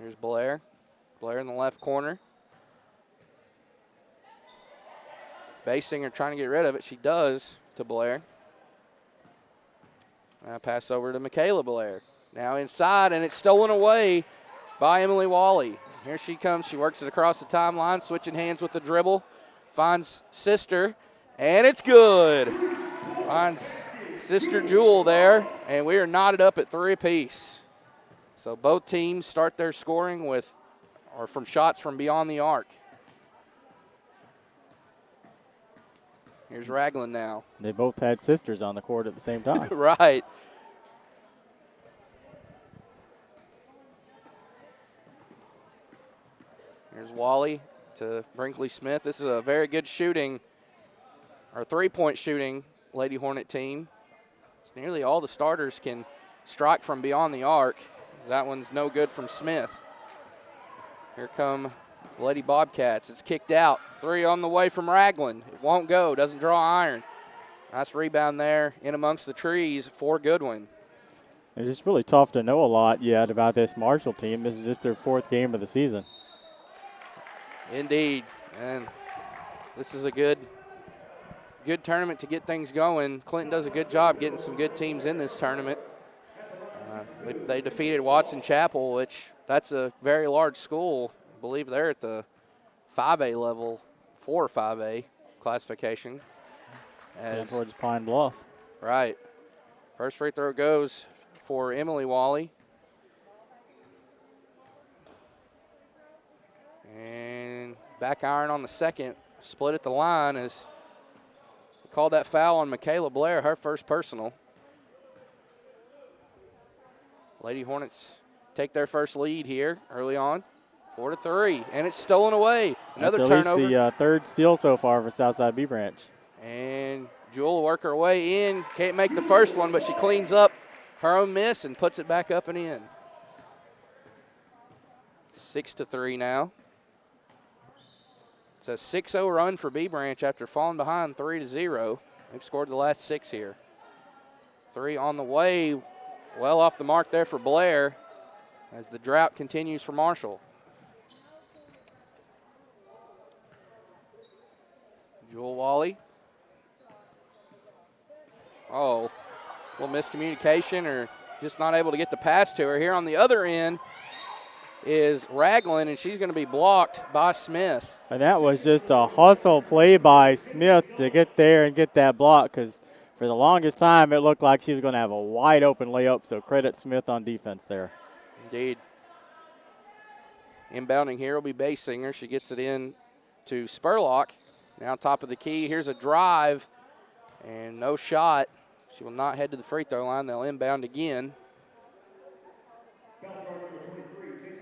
Here's Blair. Blair in the left corner. Basinger trying to get rid of it. She does to Blair. Now pass over to Michaela Blair. Now inside, and it's stolen away by Emily Wally. Here she comes. She works it across the timeline, switching hands with the dribble. Finds Sister, and it's good. Finds Sister Jewel there, and we are knotted up at 3 apiece. So both teams start their scoring from shots from beyond the arc. Here's Ragland now. They both had sisters on the court at the same time. Right. Here's Wally to Brinkley Smith. This is a very good shooting, or 3-point shooting, Lady Hornet team. It's nearly all the starters can strike from beyond the arc. That one's no good from Smith. Here come Lady Bobcats. It's kicked out. 3 on the way from Ragland. It won't go. Doesn't draw iron. Nice rebound there in amongst the trees for Goodwin. It's just really tough to know a lot yet about this Marshall team. This is just their 4th game of the season. Indeed. And this is a good tournament to get things going. Clinton does a good job getting some good teams in this tournament. They defeated Watson Chapel, which that's a very large school. I believe they're at the 5A level, 4 or 5A classification. And towards Pine Bluff. Right. First free throw goes for Emily Wally. And back iron on the second. Split at the line as called that foul on Michaela Blair, her first personal. Lady Hornets take their first lead here early on, 4-3, and it's stolen away. Another That's turnover. At least the 3rd steal so far for Southside B Branch. And Jewel will work her way in. Can't make the first one, but she cleans up her own miss and puts it back up and in. 6-3 now. It's a 6-0 run for B Branch after falling behind 3-0. They've scored the last 6 here. 3 on the way. Well off the mark there for Blair as the drought continues for Marshall. Jewel Wally. Oh, a little miscommunication or just not able to get the pass to her. Here on the other end is Ragland, and she's going to be blocked by Smith. And that was just a hustle play by Smith to get there and get that block, because for the longest time it looked like she was going to have a wide open layup, so credit Smith on defense there. Indeed. Inbounding here will be Basinger. She gets it in to Spurlock. Now top of the key. Here's a drive and no shot. She will not head to the free throw line. They'll inbound again.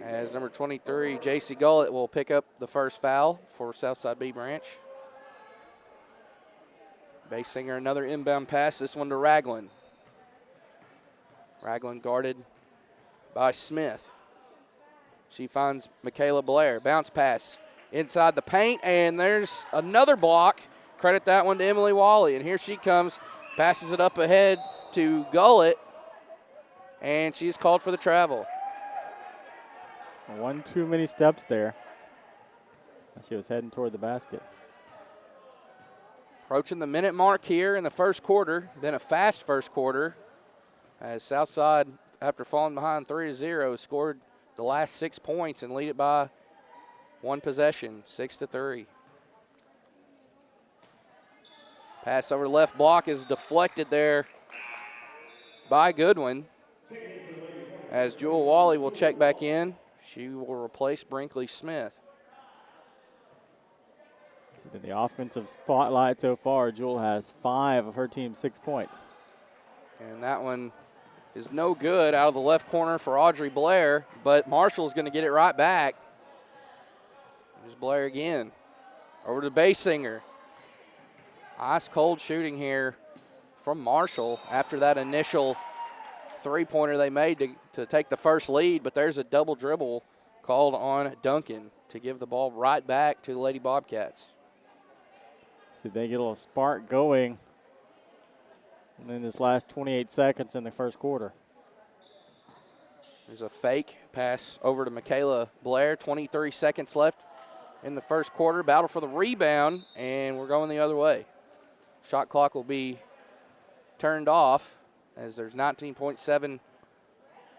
As number 23, J.C. Gullett, will pick up the first foul for Southside B Branch. Basinger, another inbound pass, this one to Ragland. Ragland guarded by Smith. She finds Michaela Blair. Bounce pass inside the paint, and there's another block. Credit that one to Emily Wally. And here she comes, passes it up ahead to Gullett, and she's called for the travel. One too many steps there. She was heading toward the basket. Approaching the minute mark here in the first quarter. Been a fast first quarter as Southside, after falling behind 3-0, scored the last 6 points and lead it by one possession, 6-3. Pass over the left block is deflected there by Goodwin. As Jewel Wally will check back in, she will replace Brinkley Smith. In the offensive spotlight so far, Jewel has 5 of her team's 6 points. And that one is no good out of the left corner for Audrey Blair, but Marshall's going to get it right back. There's Blair again. Over to Basinger. Ice cold shooting here from Marshall after that initial three-pointer they made to take the first lead, but there's a double dribble called on Duncan to give the ball right back to the Lady Bobcats. See, they get a little spark going in this last 28 seconds in the first quarter. There's a fake pass over to Michaela Blair. 23 seconds left in the first quarter. Battle for the rebound, and we're going the other way. Shot clock will be turned off as there's 19.7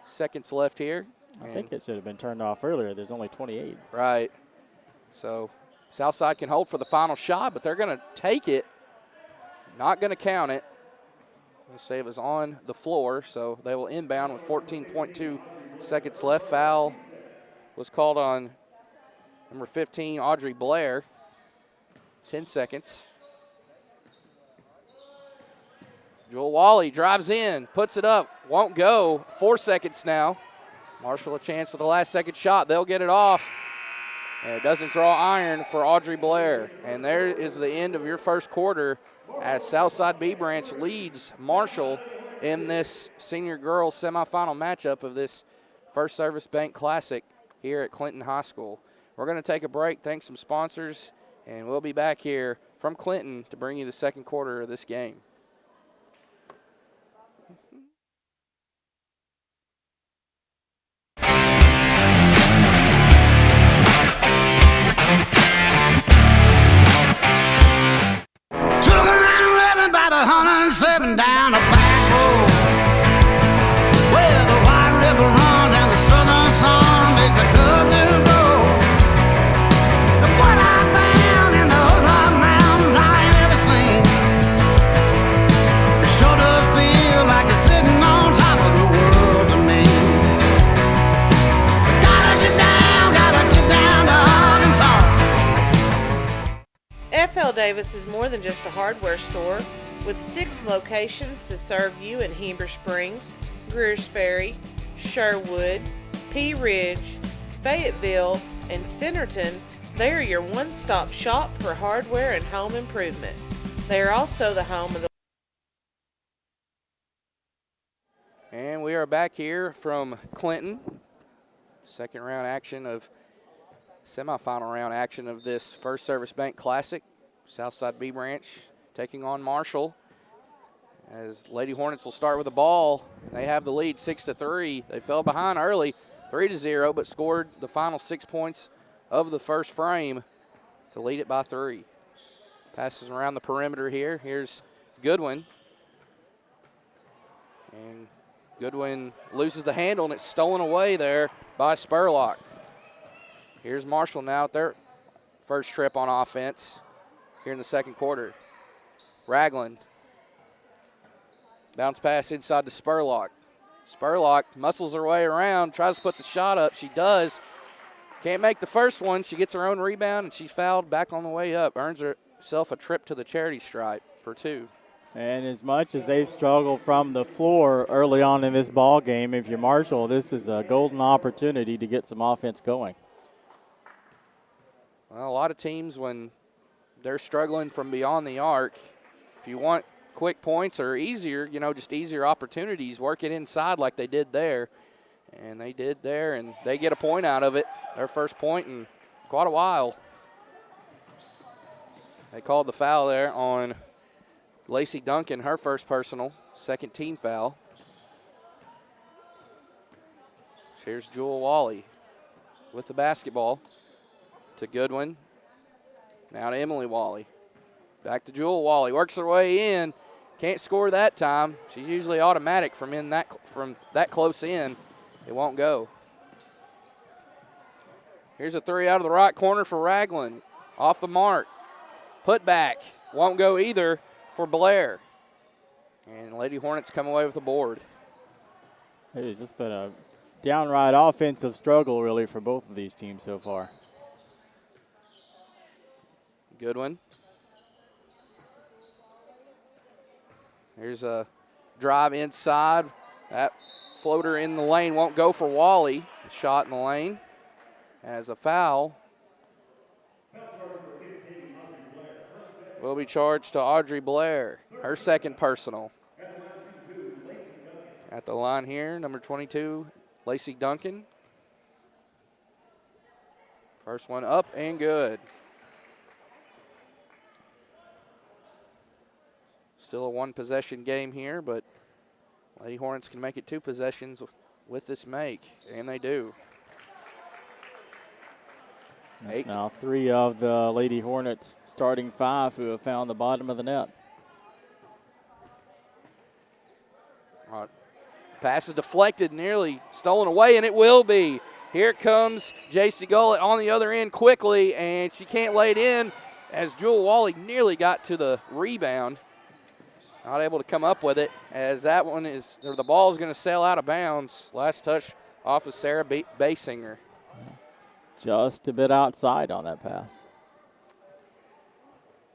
seconds left here. I think it should have been turned off earlier. There's only 28. Right. So Southside can hold for the final shot, but they're going to take it. Not going to count it. They say it was on the floor, so they will inbound with 14.2 seconds left. Foul was called on number 15, Audrey Blair. 10 seconds. Jewel Wally drives in, puts it up, won't go. 4 seconds now. Marshall a chance for the last second shot. They'll get it off. And it doesn't draw iron for Audrey Blair. And there is the end of your first quarter as Southside B Branch leads Marshall in this senior girls semifinal matchup of this First Service Bank Classic here at Clinton High School. We're going to take a break, thank some sponsors, and we'll be back here from Clinton to bring you the second quarter of this game. About 107 down a back road where the White River runs and the southern sun makes a country road. The what I found in the Ozark Mountains I ain't ever seen. It sure does feel like it's sitting on top of the world to me. Gotta get down to Arkansas. FL Davis is more than just a hardware store. With 6 locations to serve you in Heber Springs, Greers Ferry, Sherwood, Pea Ridge, Fayetteville, and Centerton, they are your one-stop shop for hardware and home improvement. They are also the home of the... And we are back here from Clinton. Second round action of, semifinal round action of this First Service Bank Classic. Southside B Branch taking on Marshall, as Lady Hornets will start with the ball. They have the lead 6-3. They fell behind early, 3-0, but scored the final 6 points of the first frame to lead it by 3. Passes around the perimeter here. Here's Goodwin. And Goodwin loses the handle, and it's stolen away there by Spurlock. Here's Marshall now at their first trip on offense here in the second quarter. Ragland. Bounce pass inside to Spurlock. Spurlock muscles her way around, tries to put the shot up. She does. Can't make the first one. She gets her own rebound, and she's fouled back on the way up. Earns herself a trip to the charity stripe for 2. And as much as they've struggled from the floor early on in this ball game, if you're Marshall, this is a golden opportunity to get some offense going. Well, a lot of teams, when they're struggling from beyond the arc, if you want quick points or easier, just easier opportunities, work it inside like they did there. And they did there, and they get a point out of it, their first point in quite a while. They called the foul there on Lacey Duncan, her first personal, second team foul. Here's Jewel Wally with the basketball to Goodwin. Now to Emily Wally. Back to Jewel Wally. Works her way in. Can't score that time. She's usually automatic from that close in. It won't go. Here's a 3 out of the right corner for Ragland. Off the mark. Put back. Won't go either for Blair. And Lady Hornets come away with the board. It has just been a downright offensive struggle, really, for both of these teams so far. Goodwin. Here's a drive inside. That floater in the lane won't go for Wally. Shot in the lane as a foul will be charged to Audrey Blair, her second personal. At the line here, number 22, Lacey Duncan. First one up and good. Still a one-possession game here, but Lady Hornets can make it 2 possessions with this make, and they do. That's now 3 of the Lady Hornets starting 5 who have found the bottom of the net. Pass is deflected, nearly stolen away, and it will be. Here comes J.C. Gullett on the other end quickly, and she can't lay it in as Jewel Wally nearly got to the rebound. Not able to come up with it as that one is, or the ball is going to sail out of bounds. Last touch off of Sarah Basinger. Just a bit outside on that pass.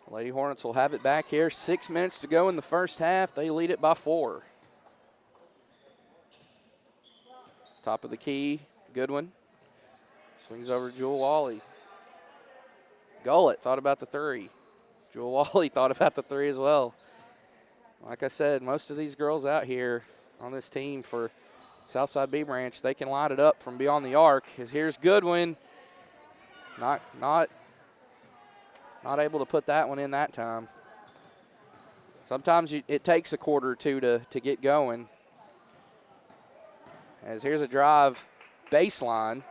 Lady Hornets will have it back here. 6 minutes to go in the first half. They lead it by 4. Top of the key, Goodwin. Swings over to Jewel Wally. Gullett thought about the 3. Jewel Wally thought about the 3 as well. Like I said, most of these girls out here on this team for Southside B Branch, they can line it up from beyond the arc. Here's Goodwin. Not able to put that one in that time. Sometimes it takes a quarter or two to get going. As here's a drive baseline,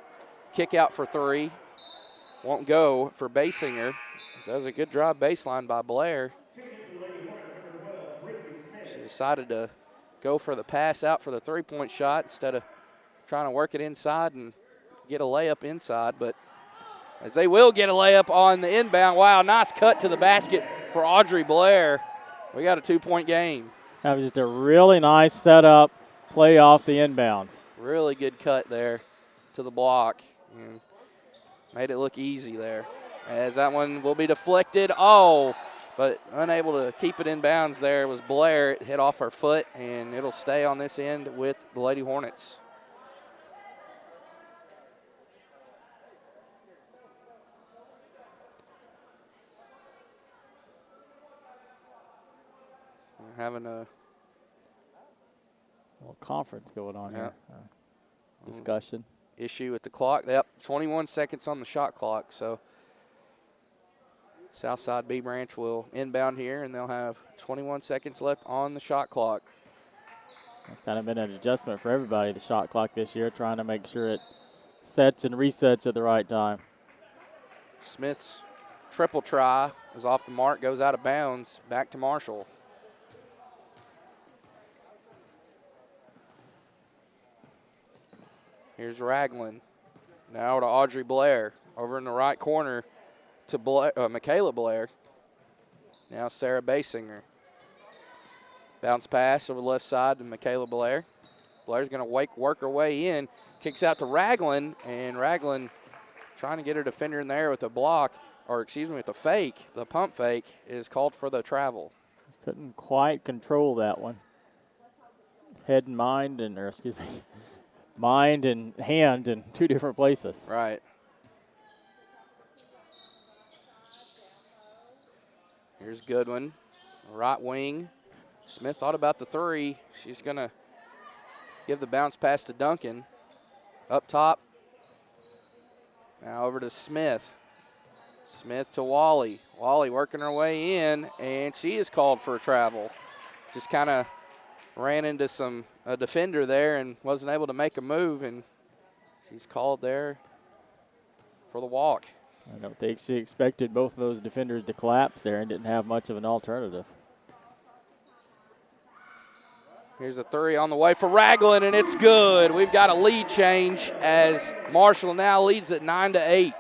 kick out for 3. Won't go for Basinger. So that was a good drive baseline by Blair. She decided to go for the pass out for the 3-point shot instead of trying to work it inside and get a layup inside. But as they will get a layup on the inbound. Wow, nice cut to the basket for Audrey Blair. We got a 2-point game. That was just a really nice setup, play off the inbounds. Really good cut there to the block. And made it look easy there. As that one will be deflected. Oh, but unable to keep it in bounds there was Blair. It hit off her foot, and it'll stay on this end with the Lady Hornets. We're having a little conference going on here. Discussion. Issue at the clock. Yep, 21 seconds on the shot clock. So Southside B Branch will inbound here, and they'll have 21 seconds left on the shot clock. It's kind of been an adjustment for everybody, the shot clock this year, trying to make sure it sets and resets at the right time. Smith's triple try is off the mark, goes out of bounds, back to Marshall. Here's Ragland. Now to Audrey Blair. Over in the right corner to Michaela Blair. Now Sarah Basinger. Bounce pass over the left side to Michaela Blair. Blair's going to work her way in. Kicks out to Ragland, and Ragland trying to get her defender in there with a block, or excuse me, with a fake. The pump fake is called for the travel. Couldn't quite control that one. Head and mind, mind and hand in 2 different places. Right. Here's Goodwin, right wing. Smith thought about the 3. She's going to give the bounce pass to Duncan. Up top. Now over to Smith. Smith to Wally. Wally working her way in, and she is called for a travel. Just kind of ran into a defender there and wasn't able to make a move, and she's called there for the walk. I don't think she expected both of those defenders to collapse there and didn't have much of an alternative. Here's a 3 on the way for Ragland, and it's good. We've got a lead change as Marshall now leads at 9-8.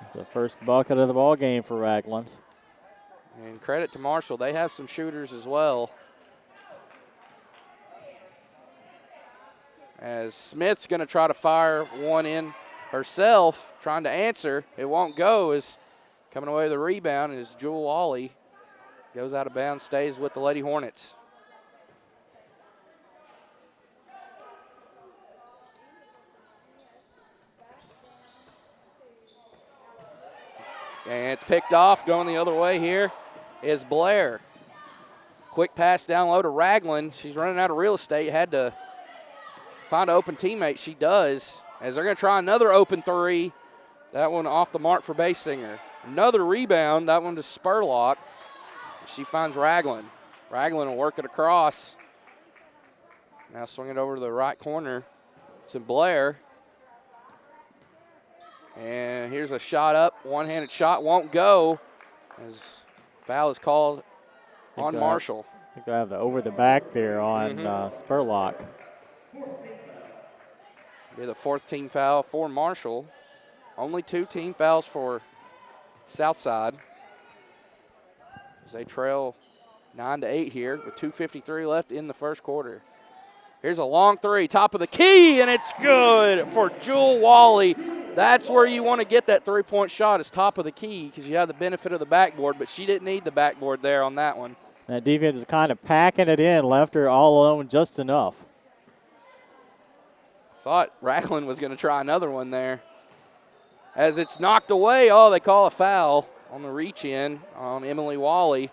It's the first bucket of the ball game for Ragland. And credit to Marshall. They have some shooters as well. As Smith's going to try to fire one in herself, trying to answer. It won't go. Is coming away with the rebound is Jewel Wally. Goes out of bounds, stays with the Lady Hornets. And it's picked off. Going the other way here is Blair. Quick pass down low to Ragland. She's running out of real estate. Had to find an open teammate. She does. As they're going to try another open 3. That one off the mark for Basinger. Another rebound. That one to Spurlock. She finds Ragland. Ragland will work it across. Now swing it over to the right corner to Blair. And here's a shot up. One-handed shot won't go as foul is called on Marshall. I think I have the over the back there on Spurlock. Be the 4th team foul for Marshall. Only 2 team fouls for Southside. As they trail 9-8 here with 2:53 left in the first quarter. Here's a long 3, top of the key, and it's good for Jewel Wally. That's where you want to get that 3-point shot, is top of the key, because you have the benefit of the backboard, but she didn't need the backboard there on that one. That defense was kind of packing it in, left her all alone just enough. Thought Ragland was going to try another one there. As it's knocked away, oh, they call a foul on the reach in on Emily Wally,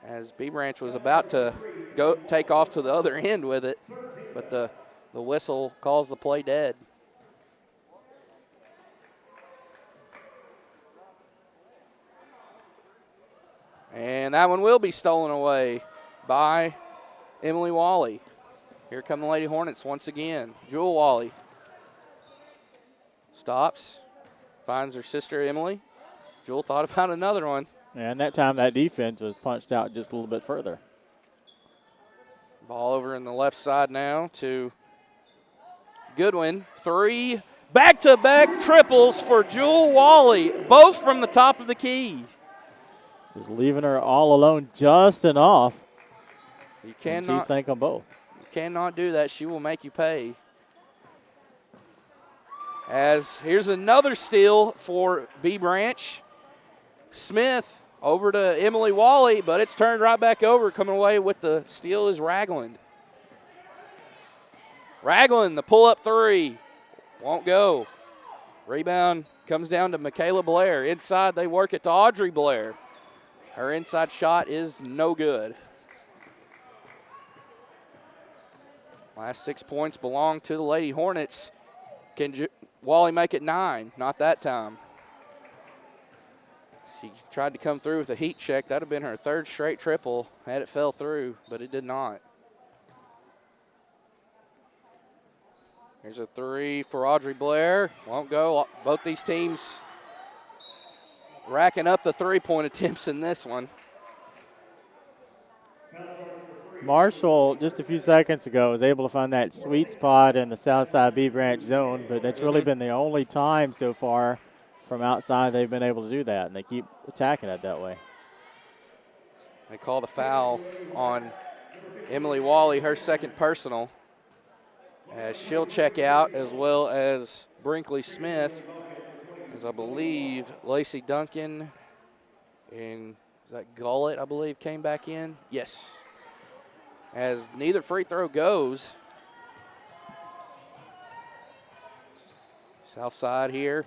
as B Branch was about to go take off to the other end with it, but the whistle calls the play dead. And that one will be stolen away by Emily Wally. Here come the Lady Hornets once again. Jewel Wally stops, finds her sister Emily. Jewel thought about another one. And that time that defense was punched out just a little bit further. Ball over in the left side now to Goodwin. 3 back-to-back triples for Jewel Wally, both from the top of the key. Just leaving her all alone just enough. You And cannot, she sank them both. you cannot do that. She will make you pay. As here's another steal for B Branch. Smith over to Emily Wally, but it's turned right back over. Coming away with the steal is Ragland. Ragland, the pull-up 3. Won't go. Rebound comes down to Michaela Blair. Inside, they work it to Audrey Blair. Her inside shot is no good. Last 6 points belong to the Lady Hornets. Can Wally make it 9? Not that time. She tried to come through with a heat check. That would have been her 3rd straight triple had it fell through, but it did not. Here's a 3 for Audrey Blair. Won't go. Both these teams racking up the 3-point attempts in this one. Marshall, just a few seconds ago, was able to find that sweet spot in the Southside B Branch zone, but that's really been the only time so far from outside they've been able to do that, and they keep attacking it that way. They call the foul on Emily Wally, her 2nd personal, as she'll check out, as well as Brinkley Smith, as I believe Lacey Duncan and is that Gullett, I believe, came back in. Yes. As neither free throw goes. South side here.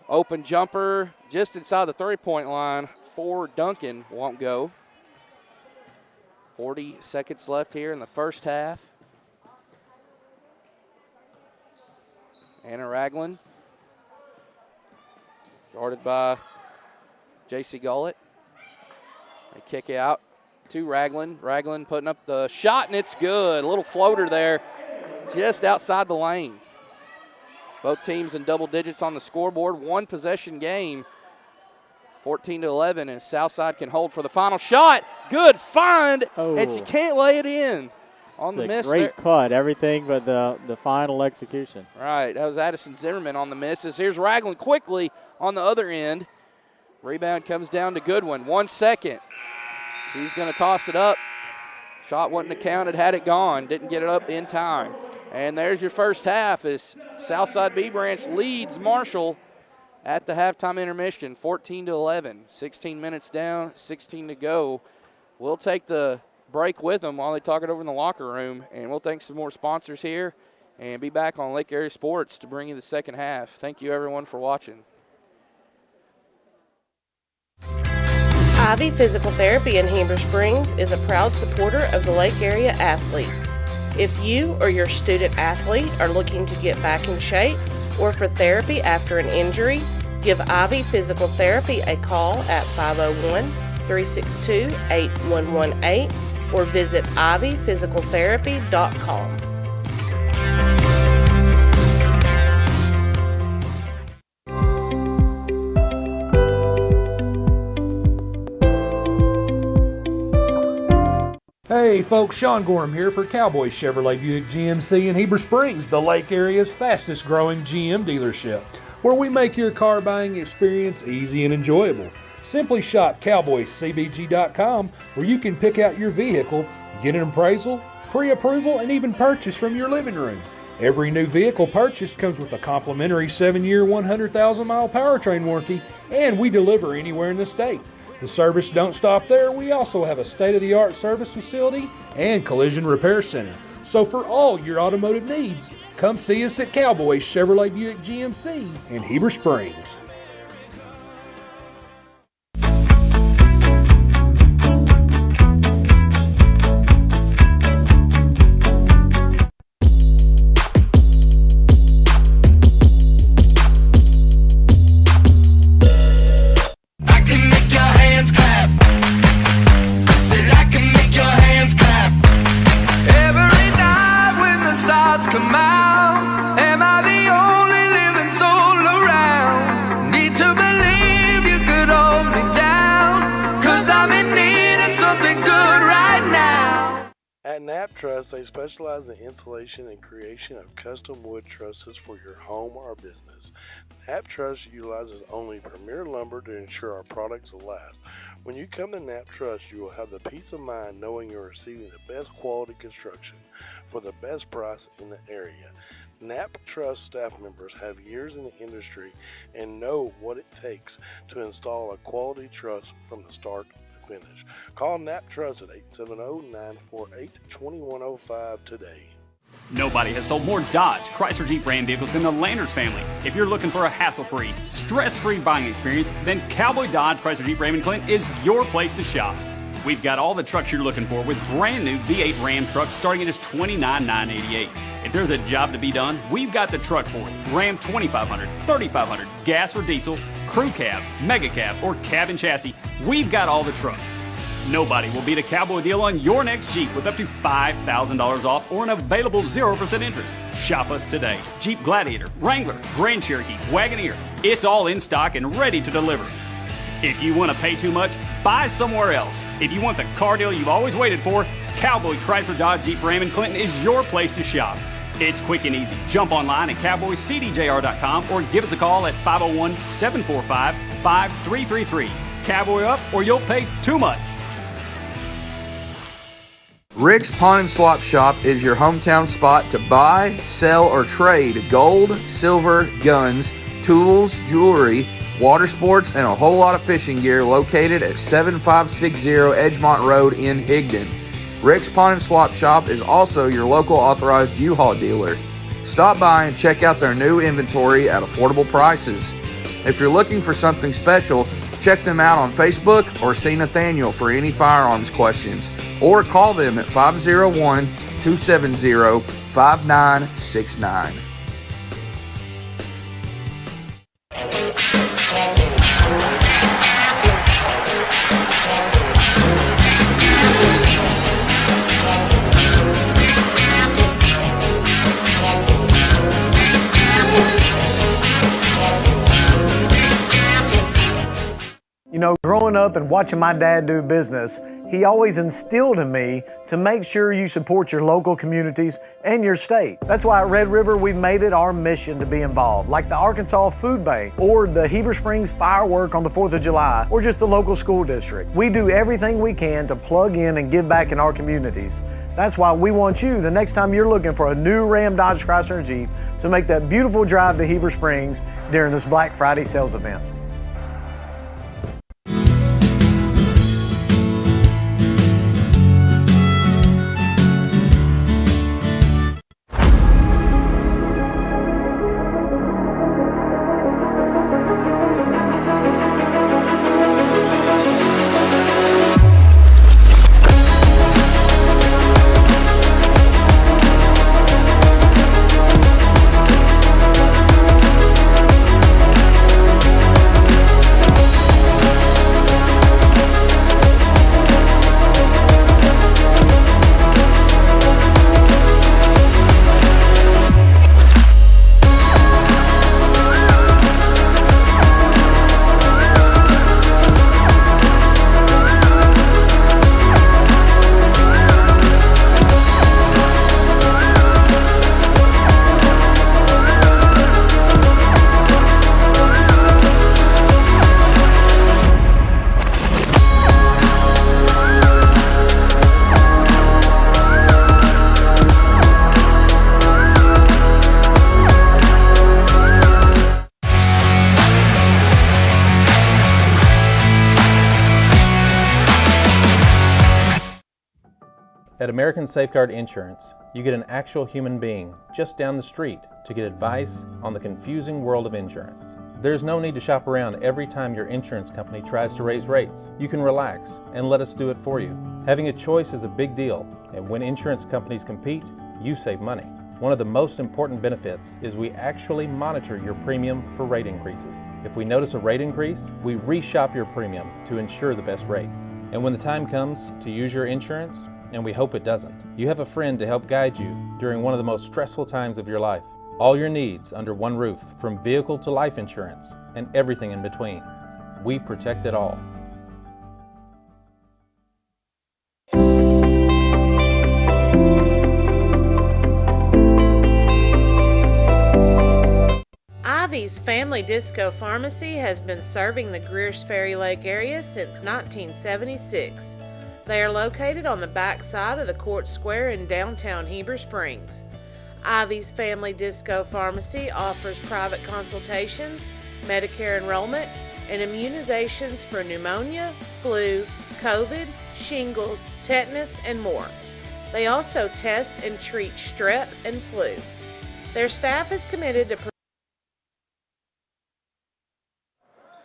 Open jumper just inside the 3-point line for Duncan. Won't go. 40 seconds left here in the first half. Anna Ragland. Guarded by J.C. Gullett. They kick out to Ragland. Ragland putting up the shot, and it's good. A little floater there just outside the lane. Both teams in double digits on the scoreboard. 1 possession game. 14-11, and Southside can hold for the final shot. Good find, and she can't lay it in on the miss. Great cut, everything but the final execution. Right, that was Addison Zimmerman on the misses. Here's Ragland quickly on the other end. Rebound comes down to Goodwin. 1 second. She's going to toss it up. Shot wouldn't have counted had it gone. Didn't get it up in time. And there's your first half as Southside B Branch leads Marshall at the halftime intermission, 14-11. 16 minutes down, 16 to go. We'll take the break with them while they talk it over in the locker room, and we'll thank some more sponsors here and be back on Lake Area Sports to bring you the second half. Thank you, everyone, for watching. Ivy Physical Therapy in Heber Springs is a proud supporter of the Lake Area athletes. If you or your student athlete are looking to get back in shape or for therapy after an injury, give Ivy Physical Therapy a call at 501-362-8118 or visit ivyphysicaltherapy.com. Hey folks, Sean Gorham here for Cowboy Chevrolet Buick GMC in Heber Springs, the Lake Area's fastest growing GM dealership, where we make your car buying experience easy and enjoyable. Simply shop cowboycbg.com, where you can pick out your vehicle, get an appraisal, pre-approval, and even purchase from your living room. Every new vehicle purchased comes with a complimentary 7-year, 100,000-mile powertrain warranty, and we deliver anywhere in the state. The service don't stop there. We also have a state-of-the-art service facility and collision repair center. So for all your automotive needs, come see us at Cowboy Chevrolet Buick GMC in Heber Springs. Come out, am I the only living soul around? Need to believe you could hold me down, 'cause I'm in need of something good right now. At Knapp Truss, they specialize in installation and creation of custom wood trusses for your home or business. Knapp Truss utilizes only premier lumber to ensure our products will last. When you come to Knapp Truss, you will have the peace of mind knowing you're receiving the best quality construction for the best price in the area. Knapp Truss staff members have years in the industry and know what it takes to install a quality truss from the start to finish. Call Knapp Truss at 870-948-2105 today. Nobody has sold more Dodge, Chrysler, Jeep, Ram vehicles than the Landers family. If you're looking for a hassle-free, stress-free buying experience, then Cowboy Dodge, Chrysler, Jeep, Ram & Clinton is your place to shop. We've got all the trucks you're looking for with brand new V8 Ram trucks starting at just $29,988. If there's a job to be done, we've got the truck for it. Ram 2500, 3500, gas or diesel, crew cab, mega cab, or cab and chassis, we've got all the trucks. Nobody will beat a Cowboy deal on your next Jeep with up to $5,000 off or an available 0% interest. Shop us today. Jeep Gladiator, Wrangler, Grand Cherokee, Wagoneer, it's all in stock and ready to deliver. If you want to pay too much, buy somewhere else. If you want the car deal you've always waited for, Cowboy Chrysler Dodge Jeep Ram & Clinton is your place to shop. It's quick and easy. Jump online at cowboycdjr.com or give us a call at 501-745-5333. Cowboy up or you'll pay too much. Rick's Pawn and Swap Shop is your hometown spot to buy, sell, or trade gold, silver, guns, tools, jewelry, water sports, and a whole lot of fishing gear located at 7560 Edgemont Road in Higdon. Rick's Pawn and Swap Shop is also your local authorized U-Haul dealer. Stop by and check out their new inventory at affordable prices. If you're looking for something special, check them out on Facebook or see Nathaniel for any firearms questions, or call them at 501-270-5969. You know, growing up and watching my dad do business, he always instilled in me to make sure you support your local communities and your state. That's why at Red River we've made it our mission to be involved, like the Arkansas Food Bank or the Heber Springs firework on the 4th of July or just the local school district. We do everything we can to plug in and give back in our communities. That's why we want you, the next time you're looking for a new Ram, Dodge, Chrysler, and Jeep, to make that beautiful drive to Heber Springs during this Black Friday sales event. At American Safeguard Insurance, you get an actual human being just down the street to get advice on the confusing world of insurance. There's no need to shop around every time your insurance company tries to raise rates. You can relax and let us do it for you. Having a choice is a big deal, and when insurance companies compete, you save money. One of the most important benefits is we actually monitor your premium for rate increases. If we notice a rate increase, we reshop your premium to ensure the best rate. And when the time comes to use your insurance, and we hope it doesn't, you have a friend to help guide you during one of the most stressful times of your life. All your needs under one roof, from vehicle to life insurance, and everything in between. We protect it all. Ivy's Family Disco Pharmacy has been serving the Greers Ferry Lake area since 1976. They are located on the back side of the Court Square in downtown Heber Springs. Ivy's Family Disco Pharmacy offers private consultations, Medicare enrollment, and immunizations for pneumonia, flu, COVID, shingles, tetanus, and more. They also test and treat strep and flu. Their staff is committed to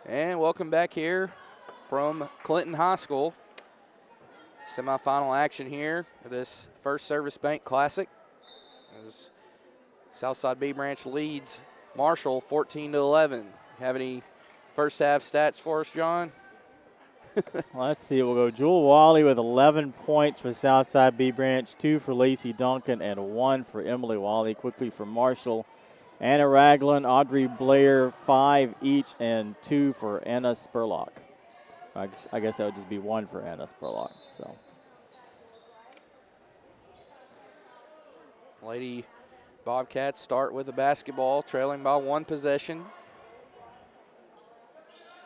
And welcome back here from Clinton High School. Semifinal action here of this First Service Bank Classic. As Southside B Branch leads Marshall 14-11. Have any first half stats for us, John? Well, let's see. We'll go Jewel Wally with 11 points for Southside B Branch, 2 for Lacey Duncan, and 1 for Emily Wally. Quickly for Marshall, Anna Ragland, Audrey Blair, 5 each, and 2 for Anna Spurlock. I guess that would just be 1 for Anna Spurlock. So, Lady Bobcats start with the basketball, trailing by 1 possession.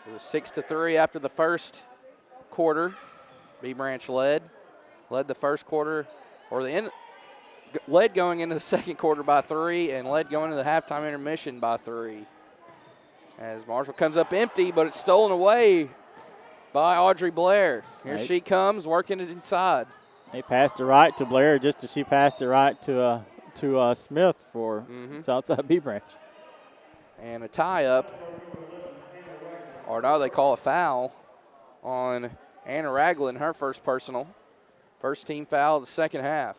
It was 6-3 after the first quarter. B Branch led the first quarter, or the end, led going into the second quarter by 3, and led going into the halftime intermission by 3. As Marshall comes up empty, but it's stolen away by Audrey Blair. Here she comes, working it inside. They passed it right to Blair, just as she passed it right to Smith for Southside B Branch. And a tie-up, or no, they call a foul on Anna Ragland, her first personal. First team foul of the second half.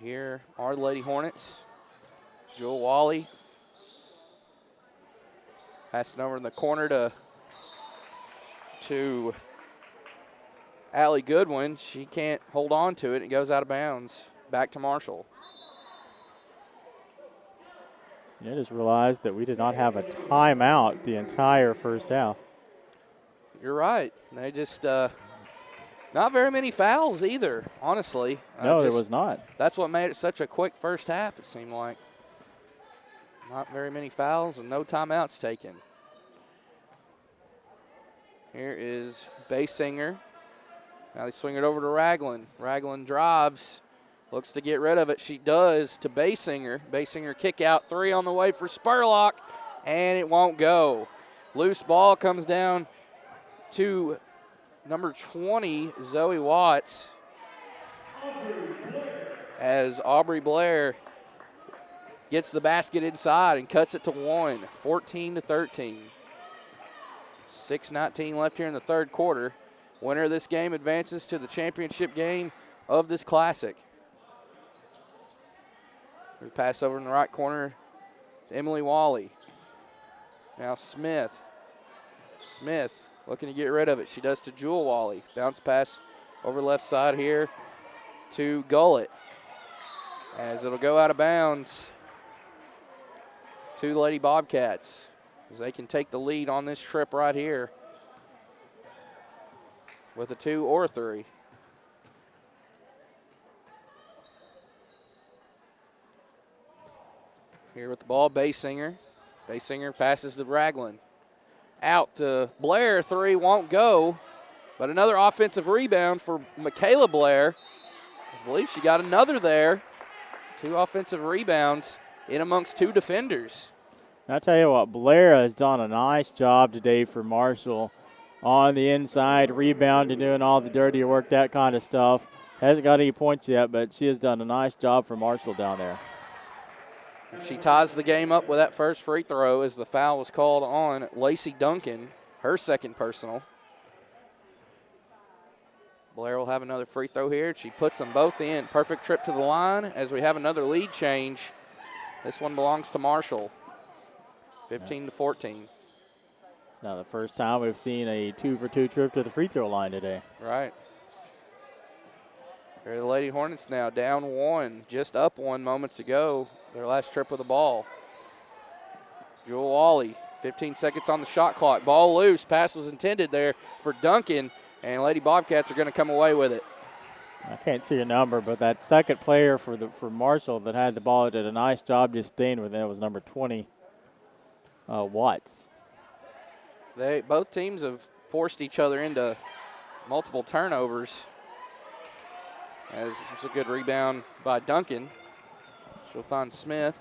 Here are the Lady Hornets. Jewel Wally passing over in the corner to Allie Goodwin. She can't hold on to it. It goes out of bounds. Back to Marshall. I just realized that we did not have a timeout the entire first half. You're right. They just not very many fouls either, honestly. No, there was not. That's what made it such a quick first half, it seemed like. Not very many fouls and no timeouts taken. Here is Basinger. Now they swing it over to Ragland. Ragland drives, looks to get rid of it. She does to Basinger. Basinger kick out 3 on the way for Spurlock, and it won't go. Loose ball comes down to number 20, Zoe Watts, as Aubrey Blair gets the basket inside and cuts it to 1, 14-13. 6:19 left here in the third quarter. Winner of this game advances to the championship game of this classic. There's a pass over in the right corner to Emily Wally. Now Smith. Smith looking to get rid of it. She does to Jewel Wally. Bounce pass over left side here to Gullett, as it'll go out of bounds to the Lady Bobcats, as they can take the lead on this trip right here with a 2 or a 3. Here with the ball, Basinger. Basinger passes to Ragland. Out to Blair, 3 won't go, but another offensive rebound for Michaela Blair. I believe she got another there. 2 offensive rebounds in amongst 2 defenders. I'll tell you what, Blair has done a nice job today for Marshall on the inside, rebounding, doing all the dirty work, that kind of stuff. Hasn't got any points yet, but she has done a nice job for Marshall down there. She ties the game up with that first free throw as the foul was called on Lacey Duncan, her second personal. Blair will have another free throw here. She puts them both in. Perfect trip to the line as we have another lead change. This one belongs to Marshall, 15-14. Now the first time we've seen a 2-for-2 trip to the free throw line today. Right. Here are the Lady Hornets now, down one, just up one moments ago, their last trip with the ball. Jewel Wally, 15 seconds on the shot clock. Ball loose, pass was intended there for Duncan, and Lady Bobcats are going to come away with it. I can't see a number, but that second player for Marshall that had the ball did a nice job just staying with it. It was number 20, Watts. Both teams have forced each other into multiple turnovers. As it's a good rebound by Duncan. She'll find Smith.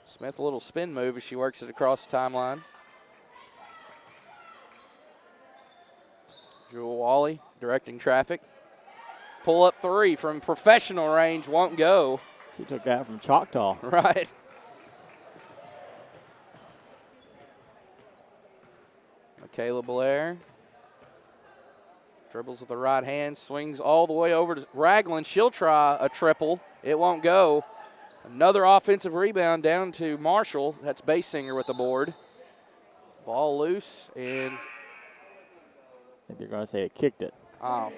Smith a little spin move as she works it across the timeline. Jewel Wally directing traffic. Pull up three from professional range, won't go. She took that from Choctaw. Right. Michaela Blair. Dribbles with the right hand, swings all the way over to Ragland. She'll try a triple. It won't go. Another offensive rebound down to Marshall. That's Basinger with the board. Ball loose, and I think they're going to say it kicked it. Oh.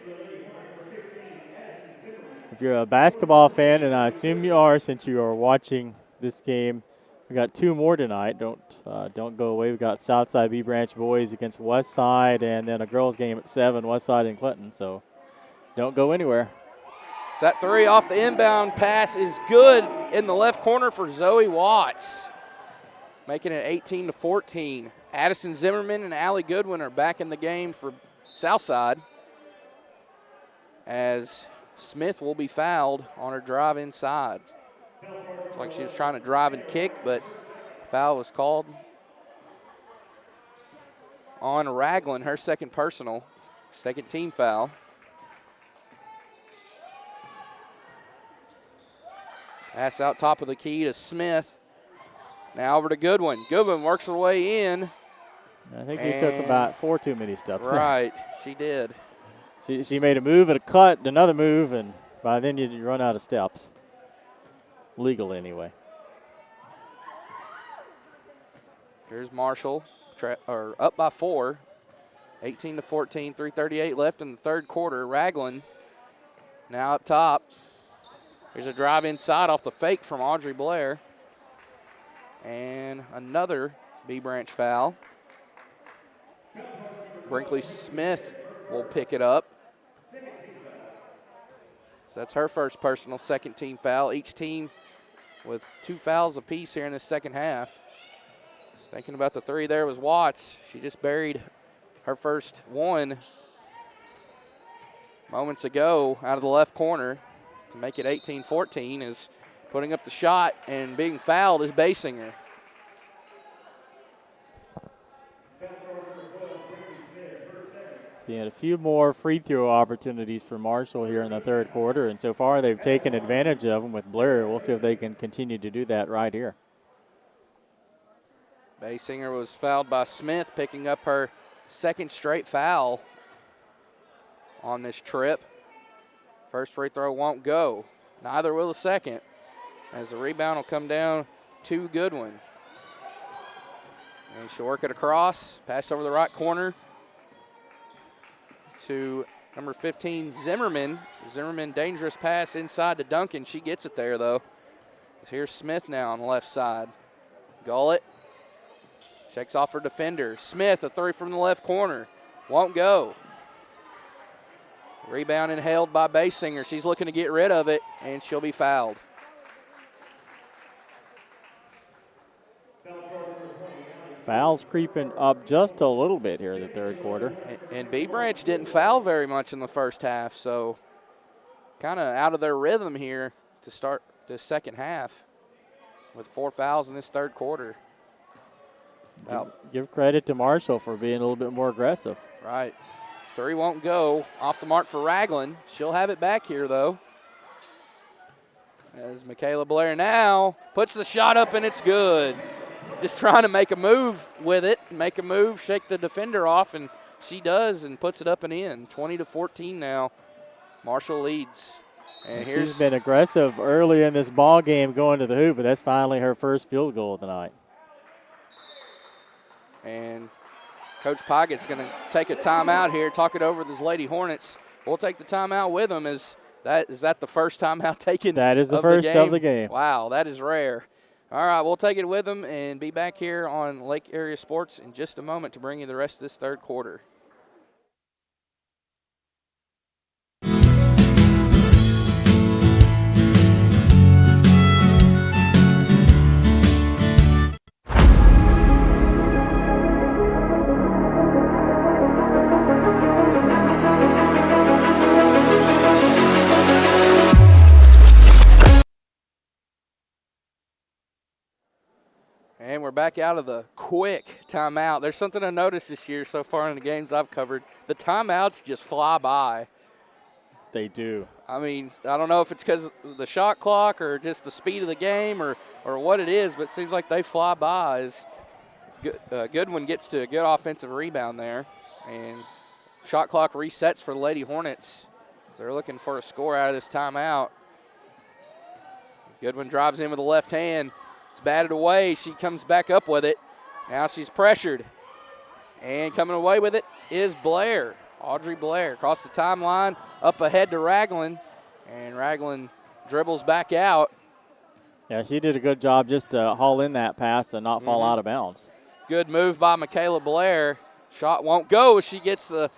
If you're a basketball fan, and I assume you are since you are watching this game, we got two more tonight. Don't go away. We got Southside B Branch boys against Westside, and then a girls game at 7, Westside and Clinton. So don't go anywhere. So that three off the inbound pass is good in the left corner for Zoe Watts, making it 18-14. Addison Zimmerman and Allie Goodwin are back in the game for Southside, as Smith will be fouled on her drive inside. Looks like she was trying to drive and kick, but foul was called on Ragland, her second personal, second team foul. Pass out top of the key to Smith. Now over to Goodwin. Goodwin works her way in. I think he took about 4 too many steps. Right, she did. She made a move and a cut, another move, and by then you run out of steps. Legal anyway. Here's Marshall, up by 4, 18-14, 3:38 left in the third quarter. Ragland now up top. Here's a drive inside off the fake from Audrey Blair. And another B Branch foul. Brinkley Smith will pick it up. So that's her first personal, second team foul. Each team with 2 fouls apiece here in the second half. Just thinking about the three there was Watts. She just buried her first one moments ago out of the left corner to make it 18-14. Is putting up the shot and being fouled is Basinger. Seeing a few more free throw opportunities for Marshall here in the third quarter, and so far they've taken advantage of them with Blair. We'll see if they can continue to do that right here. Basinger was fouled by Smith, picking up her second straight foul on this trip. First free throw won't go. Neither will the second, as the rebound will come down to Goodwin. And she'll work it across, pass over the right corner to number 15, Zimmerman. Zimmerman, dangerous pass inside to Duncan. She gets it there, though. Here's Smith now on the left side. Gullett checks off her defender. Smith, a three from the left corner. Won't go. Rebound and held by Basinger. She's looking to get rid of it, and she'll be fouled. Fouls creeping up just a little bit here in the third quarter. And B Branch didn't foul very much in the first half, so kind of out of their rhythm here to start the second half with 4 fouls in this third quarter. Give credit to Marshall for being a little bit more aggressive. Right. 3 won't go. Off the mark for Ragland. She'll have it back here, though. As Michaela Blair now puts the shot up, and it's good. Just trying to make a move with it, make a move, shake the defender off, and she does and puts it up and in. 20-14 now. Marshall leads. And she's been aggressive early in this ball game going to the hoop, but that's finally her first field goal tonight. And Coach Poggett's going to take a timeout here, talk it over with his Lady Hornets. We'll take the timeout with them. Is that the first timeout taken? That is the first of the game. Wow, that is rare. All right, we'll take it with them and be back here on Lake Area Sports in just a moment to bring you the rest of this third quarter. And we're back out of the quick timeout. There's something I noticed this year so far in the games I've covered. The timeouts just fly by. They do. I mean, I don't know if it's because of the shot clock or just the speed of the game or what it is, but it seems like they fly by as Goodwin gets to a good offensive rebound there. And shot clock resets for the Lady Hornets. They're looking for a score out of this timeout. Goodwin drives in with the left hand. It's batted away. She comes back up with it. Now she's pressured. And coming away with it is Blair. Audrey Blair across the timeline, up ahead to Ragland. And Ragland dribbles back out. Yeah, she did a good job just to haul in that pass and not fall out of bounds. Good move by Michaela Blair. Shot won't go as she gets the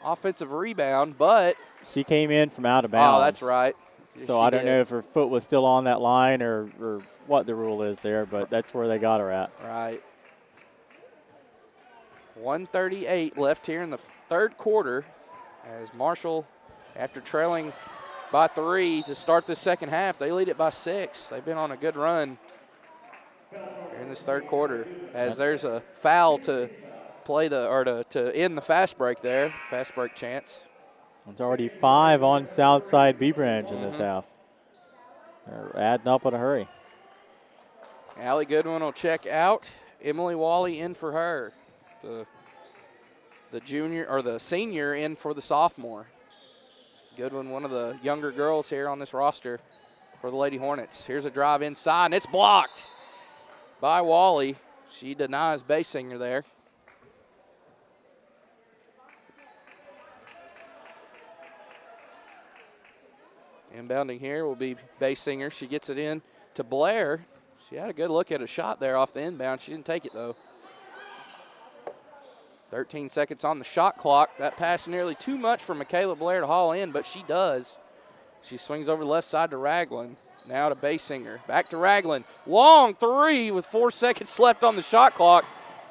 offensive rebound, but she came in from out of bounds. Oh, that's right. So I don't know if her foot was still on that line or what the rule is there, but that's where they got her at. Right. 1:38 left here in the third quarter as Marshall, after trailing by 3 to start the second half, they lead it by 6. They've been on a good run here in this third quarter as there's a foul to play to end the fast break there, fast break chance. It's already 5 on Southside B Branch in this half. They're adding up in a hurry. Allie Goodwin will check out. Emily Wally in for her. The junior or the senior in for the sophomore. Goodwin, one of the younger girls here on this roster for the Lady Hornets. Here's a drive inside, and it's blocked by Wally. She denies Basinger there. Inbounding here will be Basinger. She gets it in to Blair. She had a good look at a shot there off the inbound. She didn't take it, though. 13 seconds on the shot clock. That pass nearly too much for Michaela Blair to haul in, but she does. She swings over the left side to Ragland. Now to Basinger. Back to Ragland. Long three with 4 seconds left on the shot clock.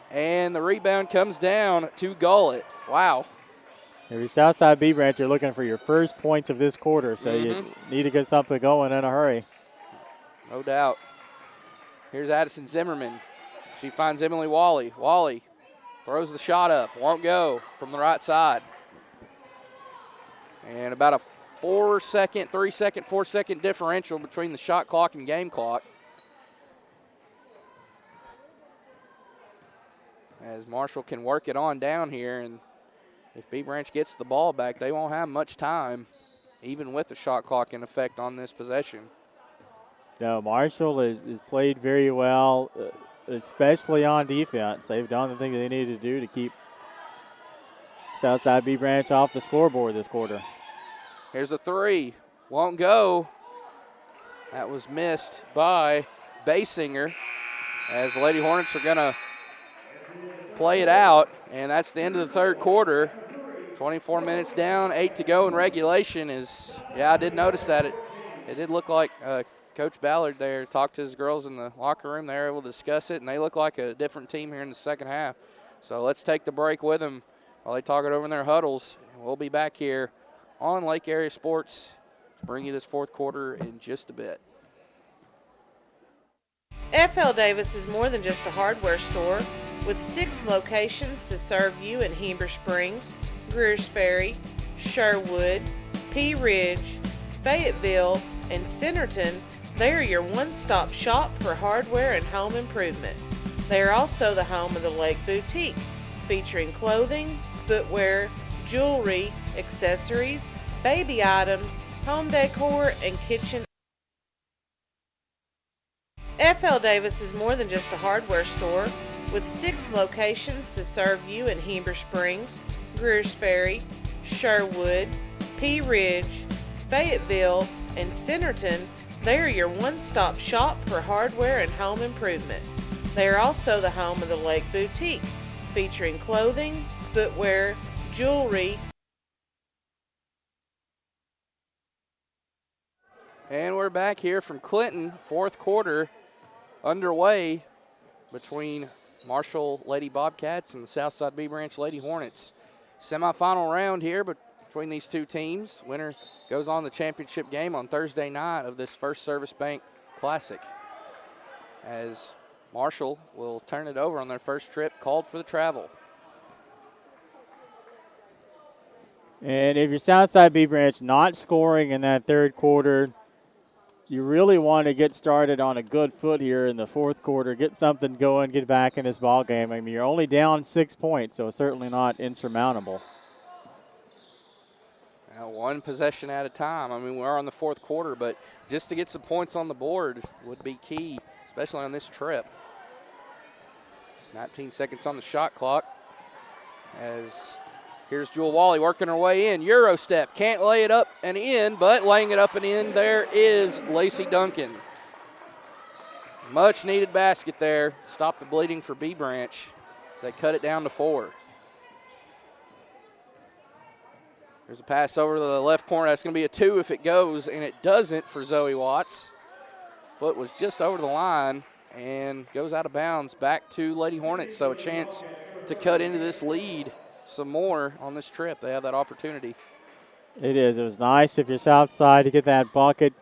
And the rebound comes down to Gullett. Wow. If you're Southside B Branch, you're looking for your first points of this quarter, so you need to get something going in a hurry. No doubt. Here's Addison Zimmerman. She finds Emily Wally. Wally throws the shot up. Won't go from the right side. And about a 4 second differential between the shot clock and game clock. As Marshall can work it on down here, and if B Branch gets the ball back, they won't have much time, even with the shot clock in effect on this possession. No, Marshall is played very well, especially on defense. They've done the thing they needed to do to keep Southside B Branch off the scoreboard this quarter. Here's a three. Won't go. That was missed by Basinger as the Lady Hornets are going to play it out, and that's the end of the third quarter. 24 minutes down, 8 to go in regulation. I did notice that. It did look like Coach Ballard there talked to his girls in the locker room. They were able to discuss it, and they look like a different team here in the second half. So let's take the break with them while they talk it over in their huddles. We'll be back here on Lake Area Sports to bring you this fourth quarter in just a bit. FL Davis is more than just a hardware store. with 6 locations to serve you in Heber Springs, Greers Ferry, Sherwood, Pea Ridge, Fayetteville, and Centerton. They are your one-stop shop for hardware and home improvement. They are also the home of the Lake Boutique, featuring clothing, footwear, jewelry, accessories, baby items, home decor, and kitchen. F.L. Davis is more than just a hardware store, with 6 locations to serve you in Heber Springs, Greers Ferry, Sherwood, Pea Ridge, Fayetteville, and Centerton. They are your one-stop shop for hardware and home improvement. They are also the home of the Lake Boutique, featuring clothing, footwear, jewelry. And we're back here from Clinton, fourth quarter underway between Marshall Lady Bobcats and the Southside B Branch Lady Hornets. Semifinal round here between these two teams. Winner goes on the championship game on Thursday night of this First Service Bank Classic, as Marshall will turn it over on their first trip called for the travel. And if you're Southside B Branch not scoring in that third quarter, you really want to get started on a good foot here in the fourth quarter, get something going, get back in this ball game. I mean, you're only down 6 points, so certainly not insurmountable. Now, one possession at a time. I mean, we're on the fourth quarter, but just to get some points on the board would be key, especially on this trip. 19 seconds on the shot clock, as here's Jewel Wally working her way in. Euro step, can't lay it up and in, but laying it up and in, there is Lacey Duncan. Much needed basket there. Stop the bleeding for B Branch as they cut it down to 4. There's a pass over to the left corner. That's going to be a 2 if it goes, and it doesn't for Zoe Watts. Foot was just over the line and goes out of bounds back to Lady Hornets. So a chance to cut into this lead some more on this trip. They have that opportunity. It is. It was nice if you're Southside to get that bucket,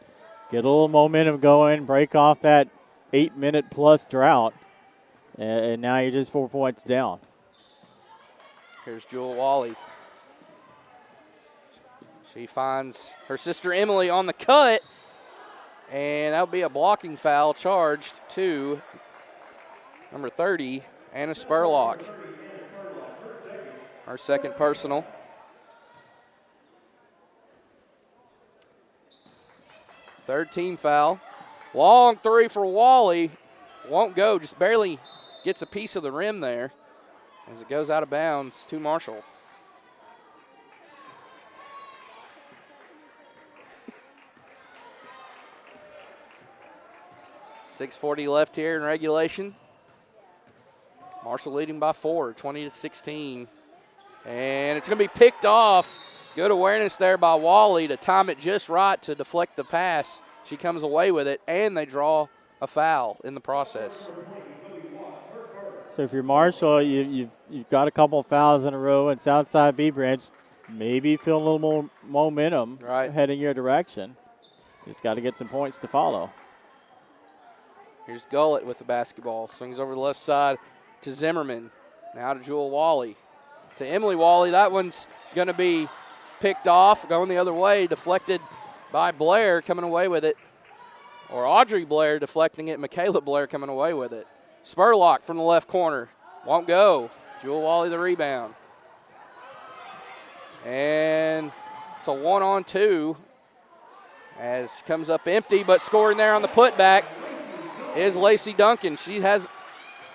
get a little momentum going, break off that 8-minute plus drought, and now you're just 4 points down. Here's Jewel Wally. She finds her sister Emily on the cut, and that'll be a blocking foul charged to number 30, Anna Spurlock. Our second personal. Third team foul. Long 3 for Wally. Won't go, just barely gets a piece of the rim there as it goes out of bounds to Marshall. .640 left here in regulation. Marshall leading by 4, 20-16. And it's going to be picked off. Good awareness there by Wally to time it just right to deflect the pass. She comes away with it, and they draw a foul in the process. So if you're Marshall, you've got a couple of fouls in a row, and Southside B Branch maybe feel a little more momentum heading your direction. Just got to get some points to follow. Here's Gullett with the basketball. Swings over the left side to Zimmerman. Now to Jewel Wally. To Emily Wally. That one's going to be picked off, going the other way, deflected by Blair, coming away with it. Or Audrey Blair deflecting it, Michaela Blair coming away with it. Spurlock from the left corner. Won't go. Jewel Wally the rebound. And it's a 1-on-2 as comes up empty, but scoring there on the putback is Lacey Duncan. She has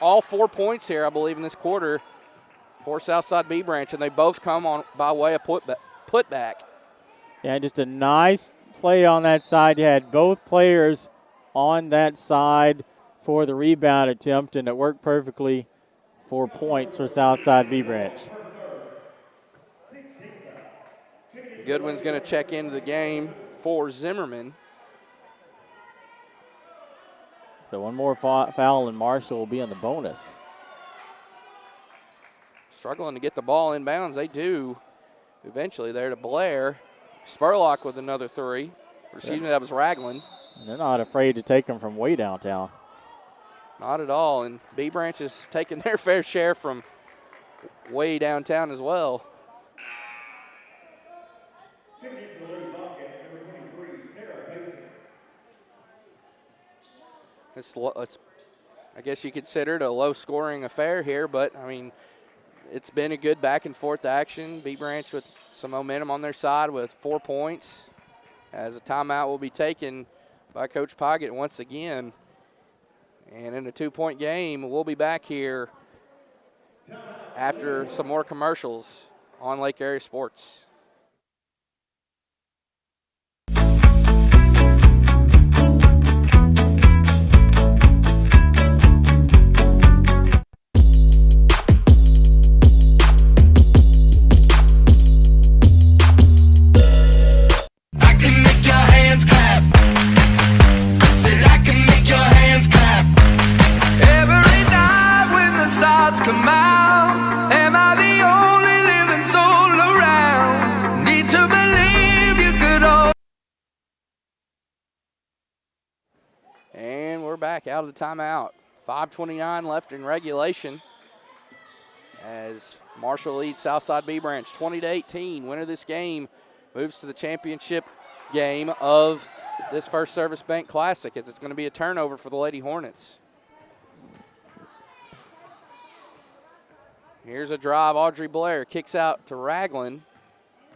all 4 points here, I believe, in this quarter for Southside B Branch, and they both come on by way of putback. Yeah, just a nice play on that side. You had both players on that side for the rebound attempt, and it worked perfectly for points for Southside B Branch. Goodwin's going to check into the game for Zimmerman. So one more foul, and Marshall will be on the bonus. Struggling to get the ball in bounds. They do eventually there to Blair. Spurlock with another 3. Excuse me, that was Ragland. They're not afraid to take them from way downtown. Not at all. And B Branch is taking their fair share from way downtown as well. It's I guess you consider it a low-scoring affair here, but, I mean, it's been a good back-and-forth action. B Branch with some momentum on their side with 4 points, as a timeout will be taken by Coach Poggett once again. And in a 2-point game, we'll be back here after some more commercials on Lake Area Sports. Come out, am I the only living soul around? Need to believe you could all. And we're back out of the timeout. 5:29 left in regulation as Marshall leads Southside B Branch 20-18. Winner of this game moves to the championship game of this First Service Bank Classic, as it's going to be a turnover for the Lady Hornets. Here's a drive. Audrey Blair kicks out to Ragland.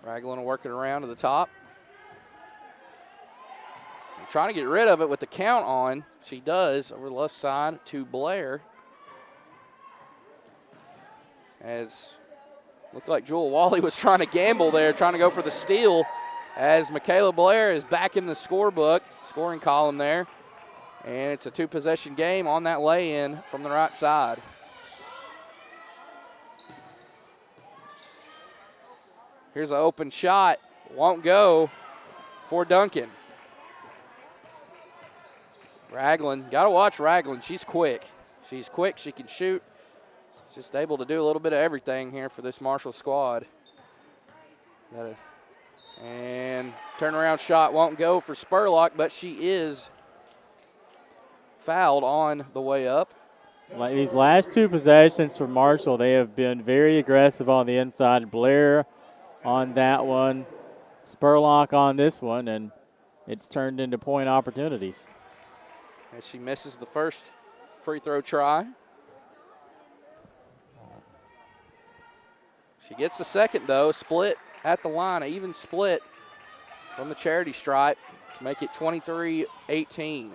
Ragland will work it around to the top. Trying to get rid of it with the count on. She does over the left side to Blair. As looked like Jewel Wally was trying to gamble there, trying to go for the steal, as Michaela Blair is back in the scorebook, scoring column there. And it's a 2-possession game on that lay-in from the right side. Here's an open shot. Won't go for Duncan. Ragland, got to watch Ragland. She's quick. She's quick. She can shoot. Just able to do a little bit of everything here for this Marshall squad. And turnaround shot won't go for Spurlock, but she is fouled on the way up. Like these last 2 possessions for Marshall, they have been very aggressive on the inside. Blair on that one, Spurlock on this one, and it's turned into point opportunities. As she misses the first free throw try. She gets the second, though, split at the line, an even split from the charity stripe to make it 23-18.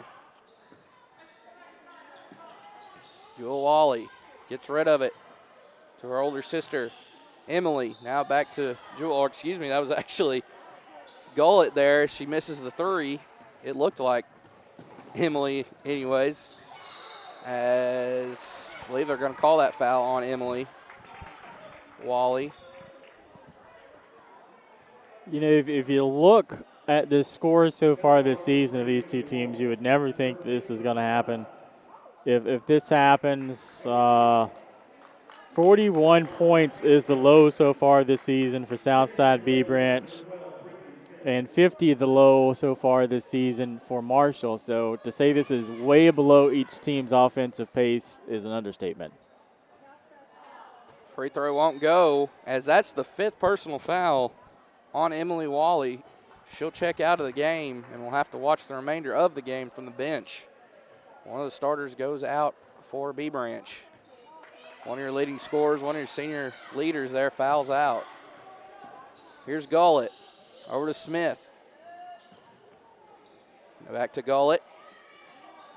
Jewel Wally gets rid of it to her older sister, Emily. Now back to Jewel, or excuse me, that was actually Gullett there. She misses the 3. It looked like Emily anyways, as I believe they're going to call that foul on Emily Wally. You know, if you look at the scores so far this season of these 2 teams, you would never think this is going to happen. If this happens, 41 points is the low so far this season for Southside B Branch, and 50 the low so far this season for Marshall. So to say this is way below each team's offensive pace is an understatement. Free throw won't go, as that's the 5th personal foul on Emily Wally. She'll check out of the game, and we'll have to watch the remainder of the game from the bench. One of the starters goes out for B Branch. One of your leading scorers, one of your senior leaders there fouls out. Here's Gullett. Over to Smith. Back to Gullett.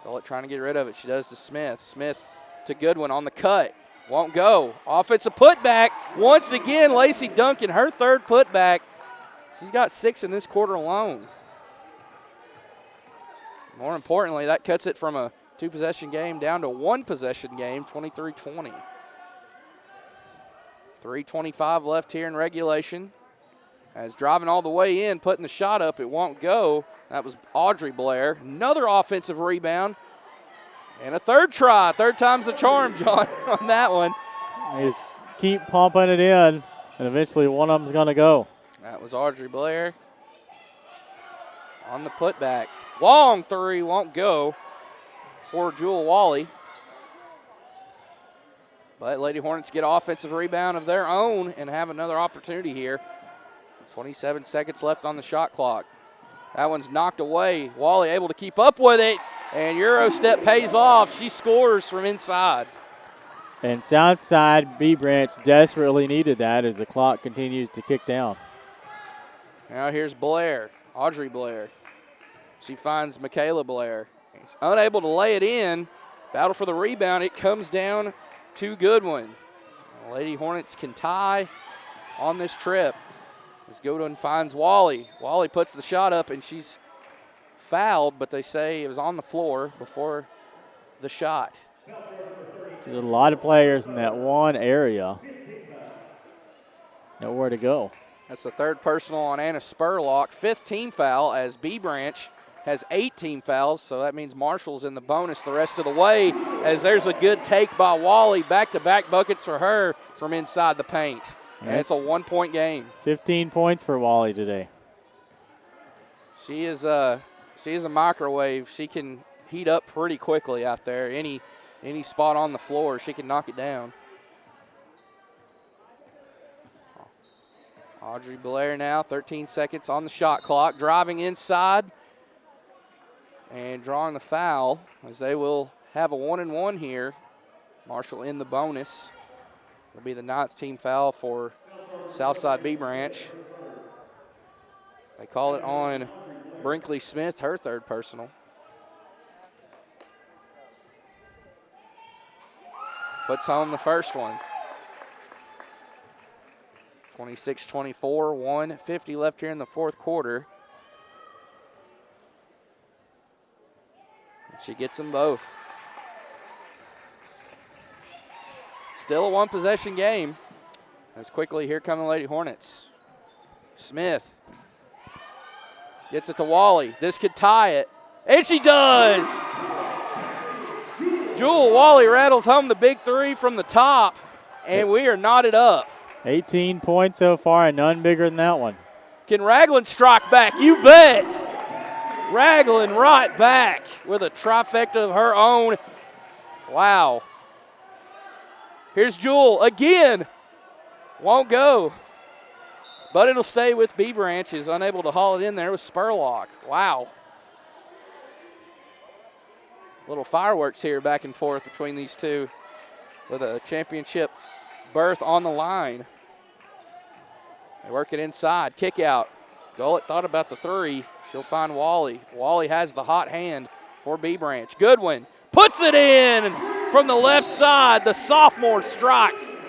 Gullett trying to get rid of it. She does to Smith. Smith to Goodwin on the cut. Won't go. Offensive putback. Once again, Lacey Duncan, her 3rd putback. She's got 6 in this quarter alone. More importantly, that cuts it from a 2-possession game down to 1-possession game, 23-20. 3:25 left here in regulation. As driving all the way in, putting the shot up, it won't go. That was Audrey Blair. Another offensive rebound. And a 3rd try. 3rd time's the charm, John, on that one. They just keep pumping it in, and eventually one of them's going to go. That was Audrey Blair on the putback. Long 3 won't go for Jewel Wally. But Lady Hornets get offensive rebound of their own and have another opportunity here. 27 seconds left on the shot clock. That one's knocked away. Wally able to keep up with it, and Euro step pays off. She scores from inside. And Southside B Branch desperately needed that as the clock continues to kick down. Now here's Blair, Audrey Blair. She finds Michaela Blair. Unable to lay it in. Battle for the rebound. It comes down to Goodwin. Lady Hornets can tie on this trip. As Goodwin finds Wally. Wally puts the shot up, and she's fouled, but they say it was on the floor before the shot. There's a lot of players in that one area. Nowhere to go. That's the third personal on Anna Spurlock. 5th team foul as B Branch has 8 team fouls, so that means Marshall's in the bonus the rest of the way as there's a good take by Wally. Back-to-back buckets for her from inside the paint. And it's a 1-point game. 15 points for Wally today. She is a microwave. She can heat up pretty quickly out there. Any spot on the floor, she can knock it down. Audrey Blair now, 13 seconds on the shot clock, driving inside and drawing the foul as they will have a 1-and-1 here. Marshall in the bonus. It'll be the 9th team foul for Southside B Branch. They call it on Brinkley Smith, her 3rd personal. Puts home the first one. 26-24, 1:50 left here in the 4th quarter. And she gets them both. Still a 1-possession game. As quickly, here come the Lady Hornets. Smith gets it to Wally. This could tie it. And she does! Jewel Wally rattles home the big 3 from the top, and we are knotted up. 18 points so far, and none bigger than that one. Can Ragland strike back? You bet. Ragland right back with a trifecta of her own. Wow. Here's Jewel again. Won't go. But it'll stay with B Branch. Is unable to haul it in there with Spurlock. Wow. Little fireworks here back and forth between these two with a championship berth on the line. They work it inside. Kick out. Gullett thought about the 3. She'll find Wally. Wally has the hot hand for B Branch. Goodwin puts it in from the left side. The sophomore strikes.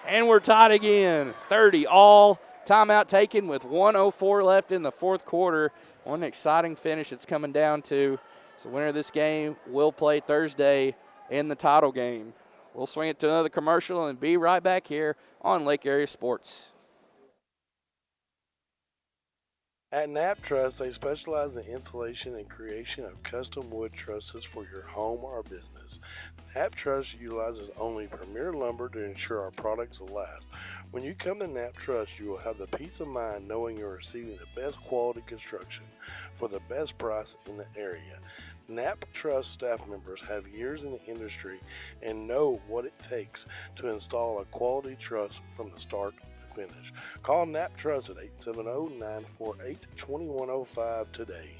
And we're tied again. 30 all. Timeout taken with 1:04 left in the 4th quarter. One exciting finish it's coming down to. So the winner of this game will play Thursday in the title game. We'll swing it to another commercial and be right back here on Lake Area Sports. At Knapp Truss, they specialize in installation and creation of custom wood trusses for your home or business. Knapp Truss utilizes only premier lumber to ensure our products will last. When you come to Knapp Truss, you will have the peace of mind knowing you're receiving the best quality construction for the best price in the area. Knapp Truss staff members have years in the industry and know what it takes to install a quality truss from the start to finish. Call Knapp Truss at 870-948-2105 today.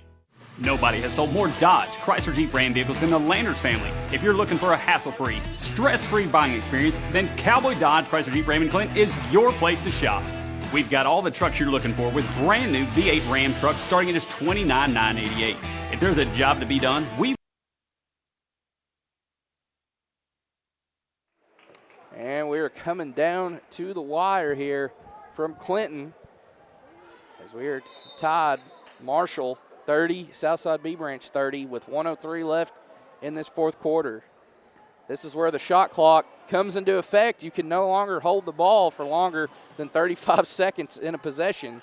Nobody has sold more Dodge, Chrysler Jeep Ram vehicles than the Landers family. If you're looking for a hassle-free, stress-free buying experience, then Cowboy Dodge, Chrysler Jeep Ram in Clinton is your place to shop. We've got all the trucks you're looking for with brand new V8 Ram trucks starting at just $29,988. If there's a job to be done, And we're coming down to the wire here from Clinton as we are tied. Marshall 30, Southside B Branch 30 with 1:03 left in this 4th quarter. This is where the shot clock comes into effect. You can no longer hold the ball for longer than 35 seconds in a possession.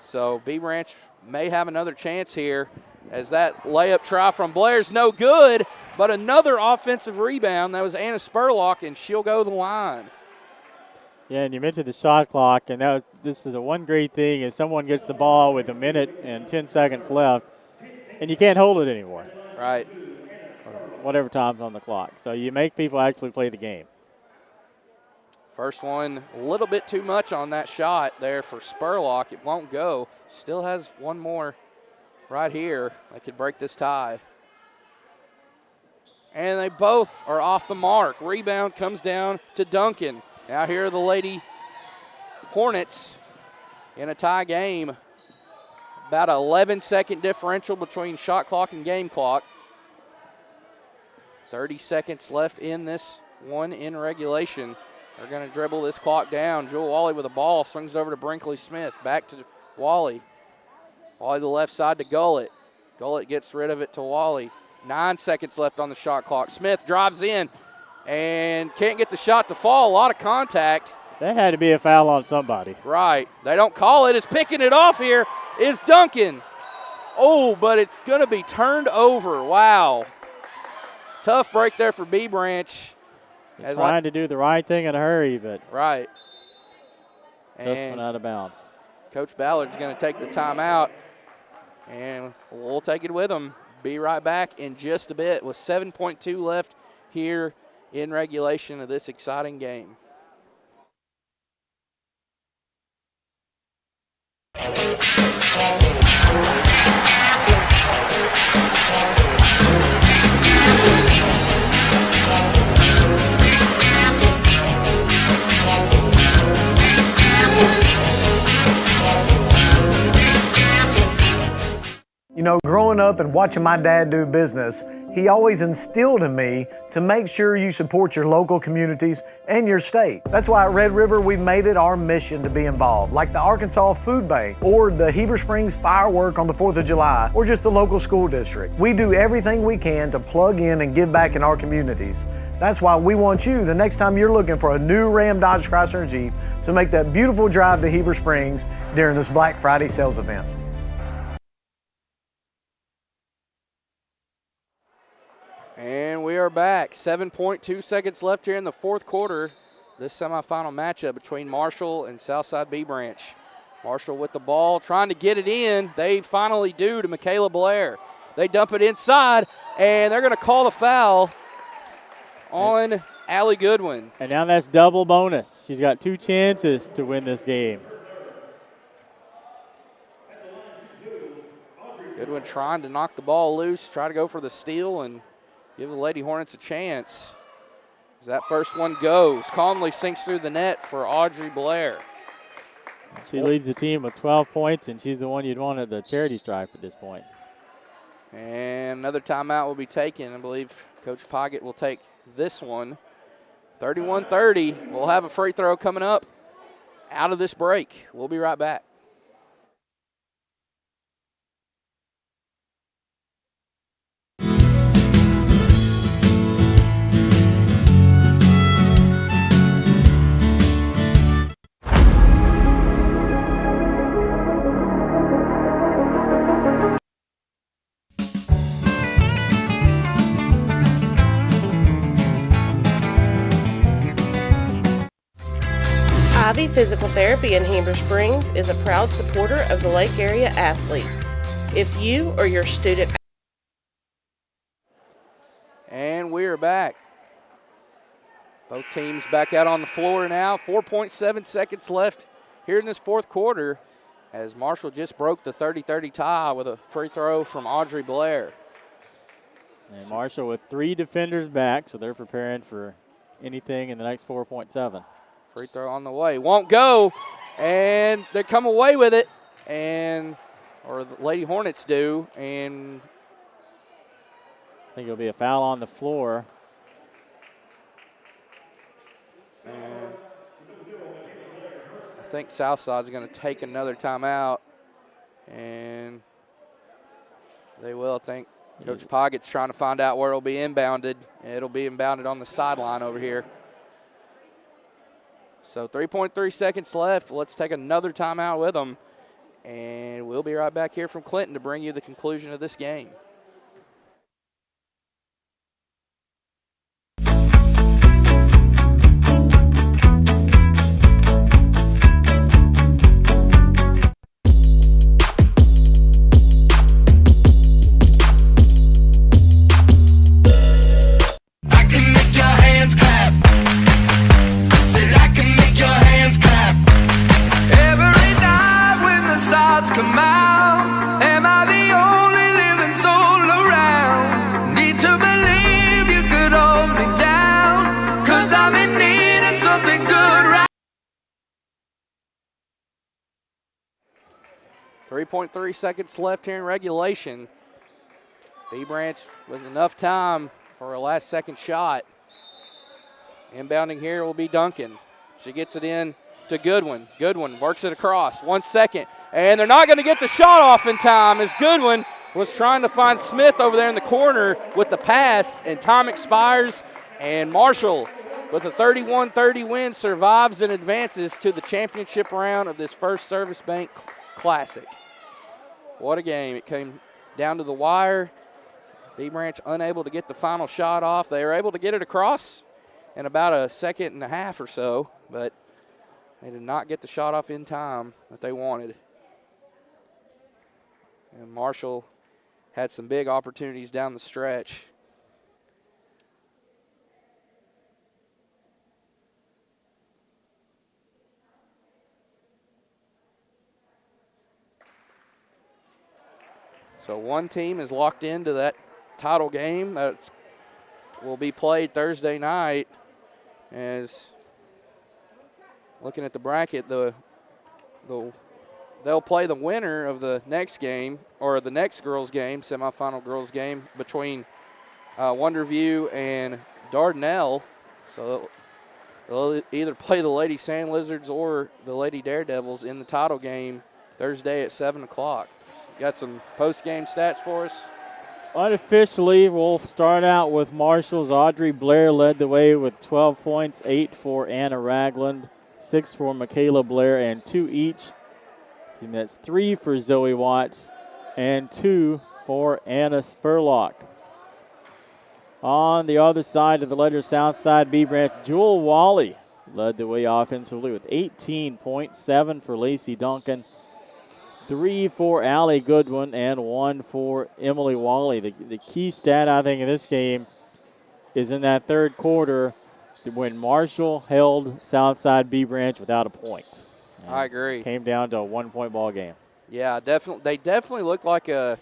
So B Branch may have another chance here as that layup try from Blair's no good, but another offensive rebound. That was Anna Spurlock, and she'll go to the line. Yeah, and you mentioned the shot clock, and this is the one great thing is someone gets the ball with 1 minute and 10 seconds left, and you can't hold it anymore. Right. whatever time's on the clock. So you make people actually play the game. First one, a little bit too much on that shot there for Spurlock. It won't go. Still has one more right here. They could break this tie. And they both are off the mark. Rebound comes down to Duncan. Now here are the Lady Hornets in a tie game. About an 11-second differential between shot clock and game clock. 30 seconds left in this one in regulation. They're going to dribble this clock down. Jewel Wally with a ball, swings over to Brinkley Smith. Back to Wally. Wally to the left side to Gullett. Gullett gets rid of it to Wally. 9 seconds left on the shot clock. Smith drives in and can't get the shot to fall. A lot of contact. That had to be a foul on somebody. Right. They don't call it. It's picking it off here is Duncan. Oh, but it's going to be turned over. Wow. Tough break there for B Branch. He's trying to do the right thing in a hurry, but right. Just went out of bounds. Coach Ballard's going to take the timeout, and we'll take it with him. Be right back in just a bit with 7.2 left here in regulation of this exciting game. You know, growing up and watching my dad do business, he always instilled in me to make sure you support your local communities and your state. That's why at Red River we've made it our mission to be involved, like the Arkansas Food Bank or the Heber Springs firework on the 4th of July or just the local school district. We do everything we can to plug in and give back in our communities. That's why we want you, the next time you're looking for a new Ram, Dodge, Chrysler, and Jeep, to make that beautiful drive to Heber Springs during this Black Friday sales event. And we are back. 7.2 seconds left here in the fourth quarter. This semifinal matchup between Marshall and Southside B Branch. Marshall with the ball, trying to get it in. They finally do to Michaela Blair. They dump it inside, and they're going to call the foul on Allie Goodwin. And now that's double bonus. She's got 2 chances to win this game. Goodwin trying to knock the ball loose, try to go for the steal, and give the Lady Hornets a chance. As that first one goes, calmly sinks through the net for Audrey Blair. She leads the team with 12 points, and she's the one you'd want at the charity stripe at this point. And another timeout will be taken. I believe Coach Poggett will take this one. 31-30. We'll have a free throw coming up out of this break. We'll be right back. Ivy Physical Therapy in Heber Springs is a proud supporter of the Lake Area athletes. If you or your student... And we are back. Both teams back out on the floor now. 4.7 seconds left here in this fourth quarter as Marshall just broke the 30-30 tie with a free throw from Audrey Blair. And Marshall with 3 defenders back, so they're preparing for anything in the next 4.7. Free throw on the way. Won't go, and they come away with it, or the Lady Hornets do, and I think it'll be a foul on the floor. And I think Southside's going to take another timeout, and they will. I think Coach Poggett's trying to find out where it'll be inbounded. It'll be inbounded on the sideline over here. So 3.3 seconds left. Let's take another timeout with them, and we'll be right back here from Clinton to bring you the conclusion of this game. 3.3 seconds left here in regulation. B Branch with enough time for a last second shot. Inbounding here will be Duncan. She gets it in to Goodwin. Goodwin works it across. 1 second. And they're not going to get the shot off in time as Goodwin was trying to find Smith over there in the corner with the pass, and time expires, and Marshall with a 31-30 win survives and advances to the championship round of this First Service Bank Classic. What a game. It came down to the wire. B Branch unable to get the final shot off. They were able to get it across in about a second and a half or so, but they did not get the shot off in time that they wanted. And Marshall had some big opportunities down the stretch. So one team is locked into that title game that will be played Thursday night. As looking at the bracket, they'll play the winner of the next game, or the next girls game, semifinal girls game, between Wonderview and Dardanelle. So they'll either play the Lady Sand Lizards or the Lady Daredevils in the title game Thursday at 7 o'clock. So got some post-game stats for us? Unofficially, we'll start out with Marshall's Audrey Blair led the way with 12 points, 8 for Anna Ragland, 6 for Michaela Blair, and 2 each. And that's 3 for Zoe Watts and 2 for Anna Spurlock. On the other side of the ledger, Southside B Branch, Jewel Wally led the way offensively with 18 points, 7 for Lacey Duncan, 3 for Allie Goodwin, and 1 for Emily Wally. The key stat, I think, in this game is in that third quarter when Marshall held Southside B Branch without a point. I agree. Came down to a 1-point ball game. Yeah, definitely. They definitely looked like a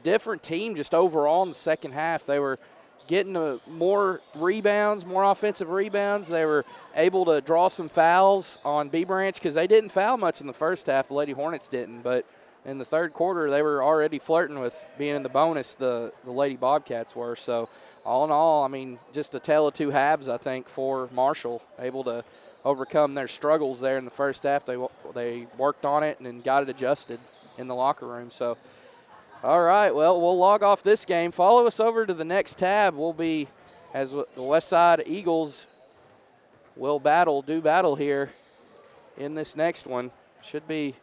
different team just overall in the second half. They were getting more rebounds, more offensive rebounds. They were able to draw some fouls on B Branch because they didn't foul much in the first half. The Lady Hornets didn't, but in the third quarter they were already flirting with being in the bonus, the Lady Bobcats were. So all in all, I mean, just a tale of two halves, I think, for Marshall, able to overcome their struggles there in the first half. They worked on it and then got it adjusted in the locker room. So all right, well, we'll log off this game. Follow us over to the next tab. We'll be, as the Westside Eagles will do battle here in this next one. Should be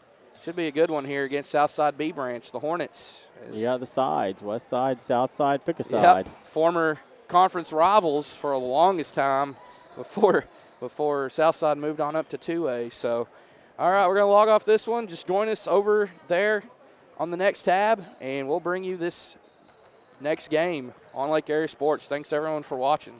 a good one here against Southside B Branch. The Hornets. Yeah, the sides, West Side, South Side, pick a side. Yep, former conference rivals for the longest time before Southside moved on up to 2A. So, all right, we're going to log off this one. Just join us over there on the next tab, and we'll bring you this next game on Lake Area Sports. Thanks, everyone, for watching.